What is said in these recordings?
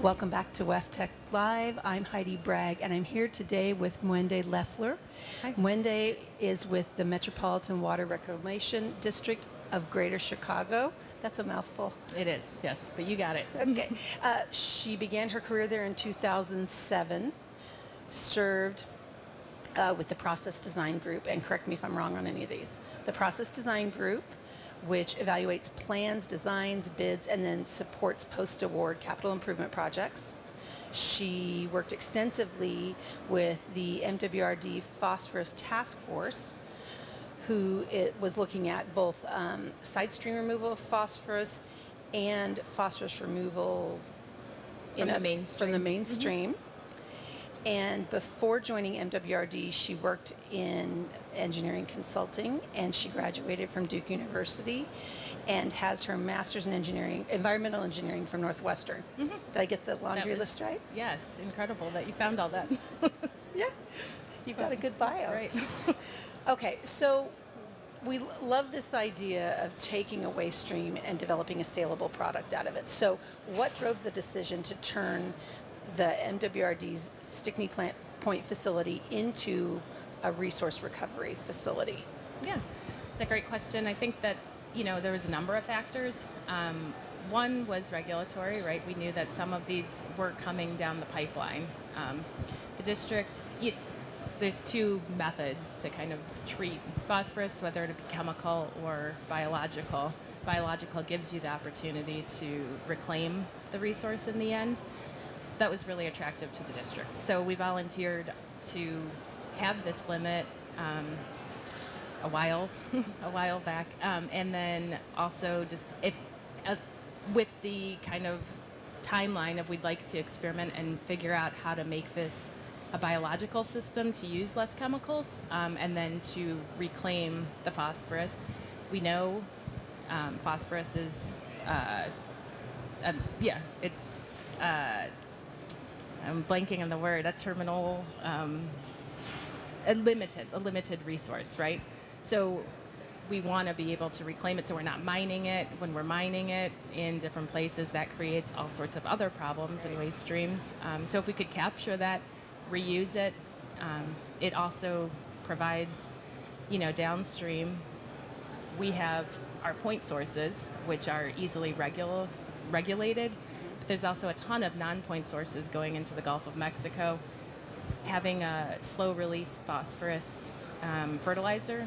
Welcome back to WEFTEC Live. I'm Heidi Bragg, and I'm here today with Mwende Lefler. Hi. Mwende is with the Metropolitan Water Reclamation District of Greater Chicago. That's a mouthful. It is, yes, but you got it. Okay. She began her career there in 2007, served with the Process Design Group, and correct me if I'm wrong on any of these. The Process Design Group, which evaluates plans, designs, bids, and then supports post-award capital improvement projects. She worked extensively with the MWRD Phosphorus Task Force, who was looking at both side stream removal of phosphorus and phosphorus removal From the mainstream. From the mainstream. And before joining MWRD, she worked in engineering consulting, and she graduated from Duke University and has her master's in environmental engineering from Northwestern. Did I get the laundry list right? Yes, incredible that you found all that. Yeah, you've got a good bio. Right. Okay, so we love this idea of taking a waste stream and developing a saleable product out of it. So what drove the decision to turn the MWRD's Stickney Point facility into a resource recovery facility? Yeah, it's a great question. I think that, there was a number of factors. One was regulatory, right? We knew that some of these were coming down the pipeline. The district, there's two methods to kind of treat phosphorus, whether it be chemical or biological. Biological gives you the opportunity to reclaim the resource in the end. So that was really attractive to the district. So we volunteered to have this limit a while back, and then also just with the kind of timeline of we'd like to experiment and figure out how to make this a biological system to use less chemicals, and then to reclaim the phosphorus. We know phosphorus is, it's, I'm blanking on the word, a limited resource, right? So we want to be able to reclaim it so we're not mining it. When we're mining it in different places, that creates all sorts of other problems in waste streams. So if we could capture that, reuse it, it also provides, downstream, we have our point sources, which are easily regulated. But there's also a ton of non-point sources going into the Gulf of Mexico. Having a slow-release phosphorus fertilizer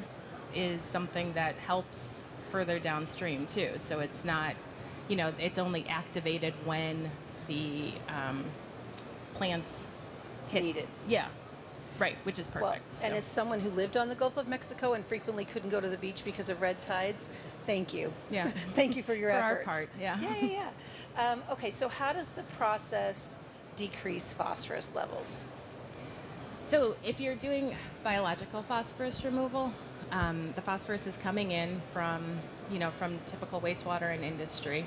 is something that helps further downstream too. So it's not, it's only activated when the plants Need it. Yeah, right, which is perfect. Well, and as someone who lived on the Gulf of Mexico and frequently couldn't go to the beach because of red tides, thank you. Yeah. Thank you for your efforts. For our part, yeah. Yeah. Okay, so how does the process decrease phosphorus levels? So if you're doing biological phosphorus removal, the phosphorus is coming in from typical wastewater and industry.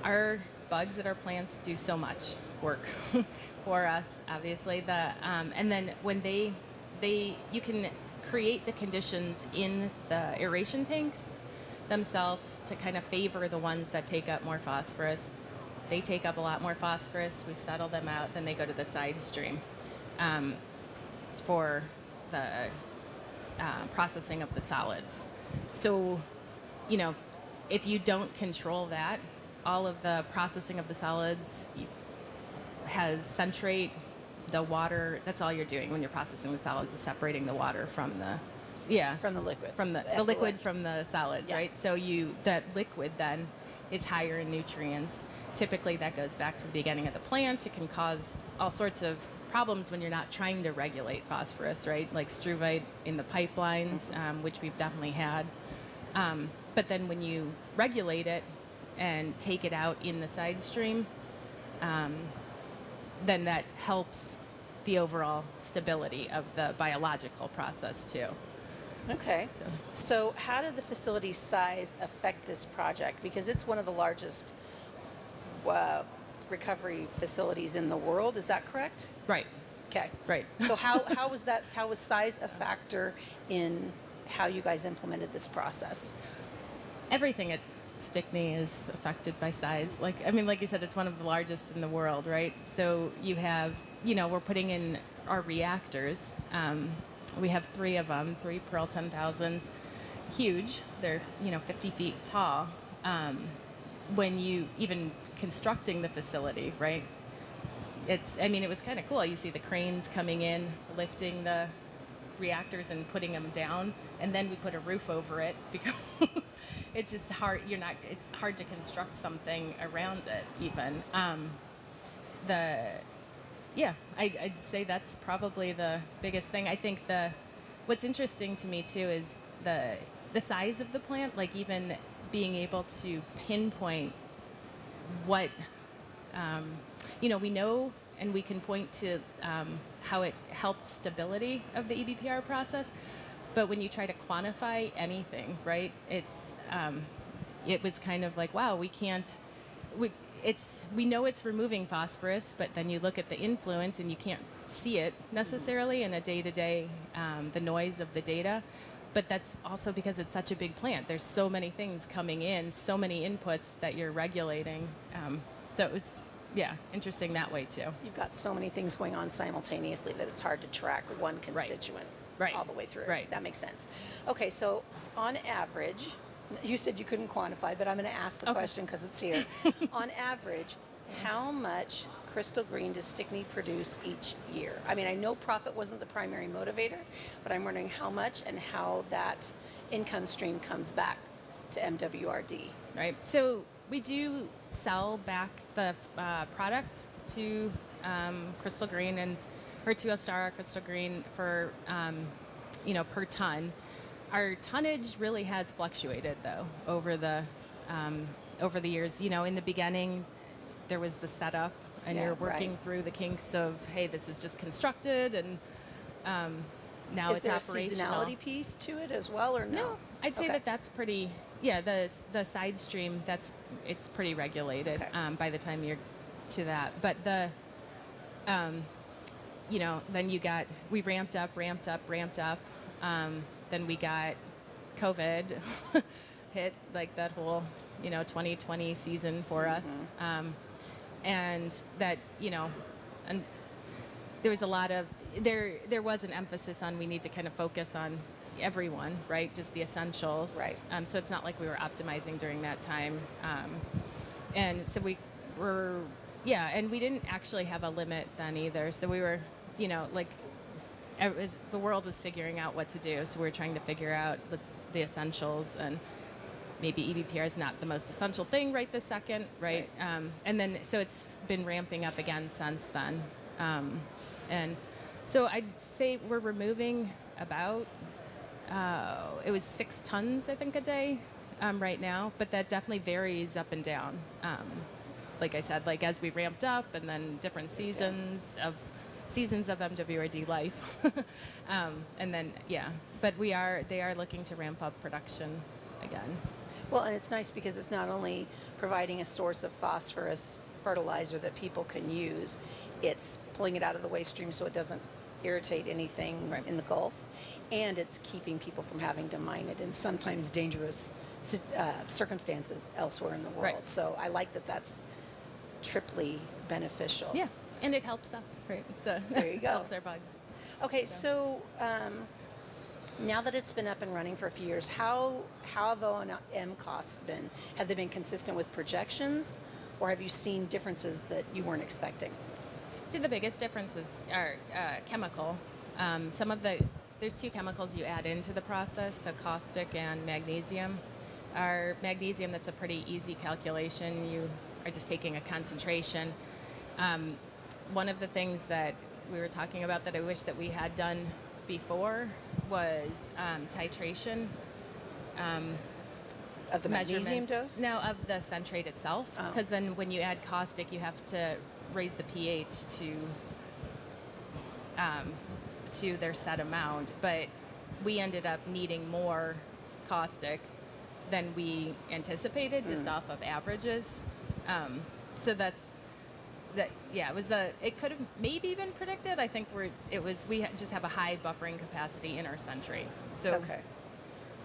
Our bugs at our plants do so much work for us, obviously. And then when you can create the conditions in the aeration tanks themselves to kind of favor the ones that take up more phosphorus. They take up a lot more phosphorus, we settle them out, then they go to the side stream for the processing of the solids. So, if you don't control that, all of the processing of the solids has centrate, the water, that's all you're doing when you're processing the solids is separating the water from the from the liquid. From the liquid from the solids, yeah. Right? So that liquid then is higher in nutrients. Typically that goes back to the beginning of the plant. It can cause all sorts of problems when you're not trying to regulate phosphorus, right? Like struvite in the pipelines, which we've definitely had. But then when you regulate it and take it out in the side stream, then that helps the overall stability of the biological process too. Okay. So how did the facility size affect this project? Because it's one of the largest recovery facilities in the world. Is that correct? Right. Okay. Right. So how was size a factor in how you guys implemented this process? Everything Stickney is affected by size. Like, I mean, like you said, it's one of the largest in the world, right? So you have, we're putting in our reactors. We have 3 of them, 3 Pearl 10,000s, huge. They're, 50 feet tall. When you even constructing the facility, right? It was kind of cool. You see the cranes coming in, lifting the reactors and putting them down, and then we put a roof over it because it's just hard. It's hard to construct something around it even. I'd say that's probably the biggest thing. I think what's interesting to me too is the size of the plant, like even being able to pinpoint what, we know and we can point to how it helped stability of the EBPR process. But when you try to quantify anything, right, it was kind of like, wow, we know it's removing phosphorus, but then you look at the influence and you can't see it necessarily in a day-to-day, the noise of the data. But that's also because it's such a big plant. There's so many things coming in, so many inputs that you're regulating. So it was, interesting that way too. You've got so many things going on simultaneously that it's hard to track one constituent all the way through. Right. That makes sense. Okay, so on average, you said you couldn't quantify, but I'm going to ask the question because it's here. On average, how much crystal green does Stickney produce each year? I mean, I know profit wasn't the primary motivator, but I'm wondering how much and how that income stream comes back to MWRD. Right. So we do sell back the product to Crystal Green or to Ostara Crystal Green for, per ton. Our tonnage really has fluctuated though over the years. In the beginning, there was the setup, and you're working through the kinks of, hey, this was just constructed, and now it's operational. Is there a seasonality piece to it as well, or no? No, I'd say that's pretty. Yeah, the side stream, it's pretty regulated by the time you're to that. But then we ramped up. Then we got COVID hit, like that whole 2020 season for us, and that and there was a lot of there was an emphasis on we need to kind of focus on everyone, right? Just the essentials. Right. So it's not like we were optimizing during that time. And so we were, and we didn't actually have a limit then either. So we were, the world was figuring out what to do. So we were trying to figure out the essentials, and maybe EBPR is not the most essential thing right this second, right? And then, so it's been ramping up again since then. And so I'd say we're removing about, it was 6 tons, I think, a day right now, but that definitely varies up and down. Like I said, like as we ramped up, and then different seasons of MWRD life. And then, but they are looking to ramp up production again. Well, and it's nice because it's not only providing a source of phosphorus fertilizer that people can use, it's pulling it out of the waste stream so it doesn't irritate anything in the Gulf, and it's keeping people from having to mine it in sometimes dangerous circumstances elsewhere in the world. Right. So I like that that's triply beneficial. Yeah, and it helps us, right? There you go. Helps our bugs. Okay, so now that it's been up and running for a few years, how have O&M costs been? Have they been consistent with projections, or have you seen differences that you weren't expecting? See, the biggest difference was our chemical. There's 2 chemicals you add into the process, so caustic and magnesium. Our magnesium, that's a pretty easy calculation. You are just taking a concentration. One of the things that we were talking about that I wish that we had done before was titration. Of the magnesium dose? No, of the centrate itself. Because then when you add caustic, you have to raise the pH to their set amount. But we ended up needing more caustic than we anticipated, just off of averages. So it could have maybe been predicted. I think we just have a high buffering capacity in our centrate. So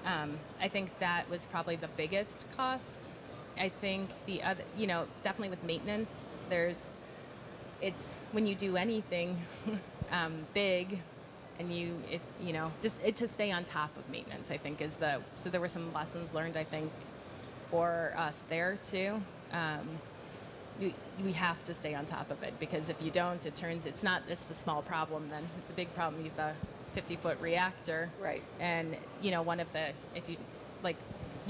I think that was probably the biggest cost. I think the other, it's definitely with maintenance. It's when you do anything big, and to stay on top of maintenance, I think so there were some lessons learned, I think, for us there too. We have to stay on top of it, because if you don't, it's not just a small problem, then it's a big problem. You've a 50-foot reactor. Right. And, you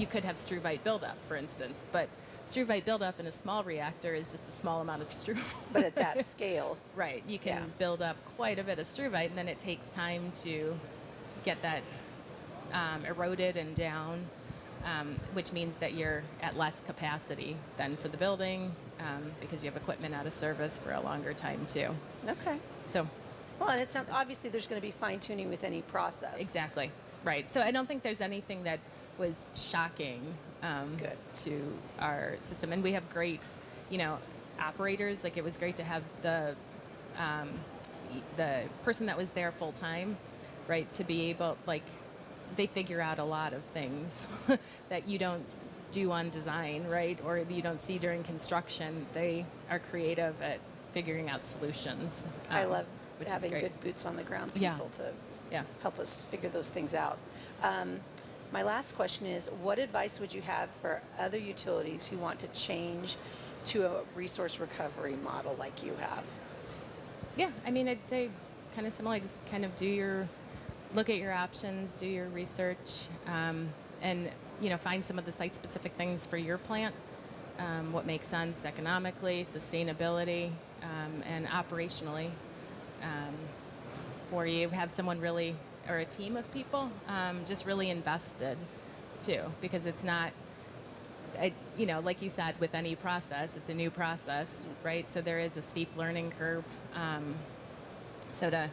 could have struvite buildup, for instance, but struvite buildup in a small reactor is just a small amount of struvite. But at that scale. Right. You can build up quite a bit of struvite, and then it takes time to get that eroded and down, which means that you're at less capacity than for the building, because you have equipment out of service for a longer time too. Okay. So. Well, and it's not, obviously there's going to be fine-tuning with any process. Exactly. Right. So I don't think there's anything that was shocking to our system. And we have great, operators. Like, it was great to have the person that was there full time, right, to be able, they figure out a lot of things that you don't do on design, right, or you don't see during construction. They are creative at figuring out solutions. I love having good boots on the ground people to help us figure those things out. My last question is, what advice would you have for other utilities who want to change to a resource recovery model like you have? Yeah, I mean, I'd say kind of similar. Just kind of look at your options, do your research, and find some of the site-specific things for your plant. What makes sense economically, sustainability, and operationally for you. Have someone really, or a team of people, just really invested too, because it's not, like you said, with any process, it's a new process, right? So there is a steep learning curve. So to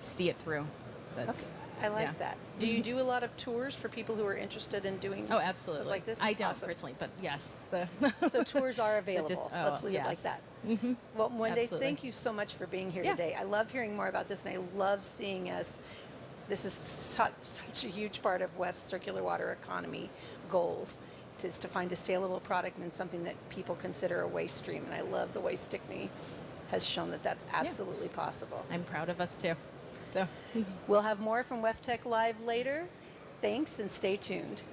see it through. Okay. I like that. Do you do a lot of tours for people who are interested in doing Oh, absolutely. like this? I don't personally, but yes. So tours are available. Let's leave it like that. Mm-hmm. Well, Mwende, thank you so much for being here today. I love hearing more about this, and I love seeing us. This is such a huge part of WEF's circular water economy goals, is to find a saleable product and something that people consider a waste stream. And I love the way Stickney has shown that that's absolutely possible. I'm proud of us too. So. We'll have more from WEFTEC Live later. Thanks, and stay tuned.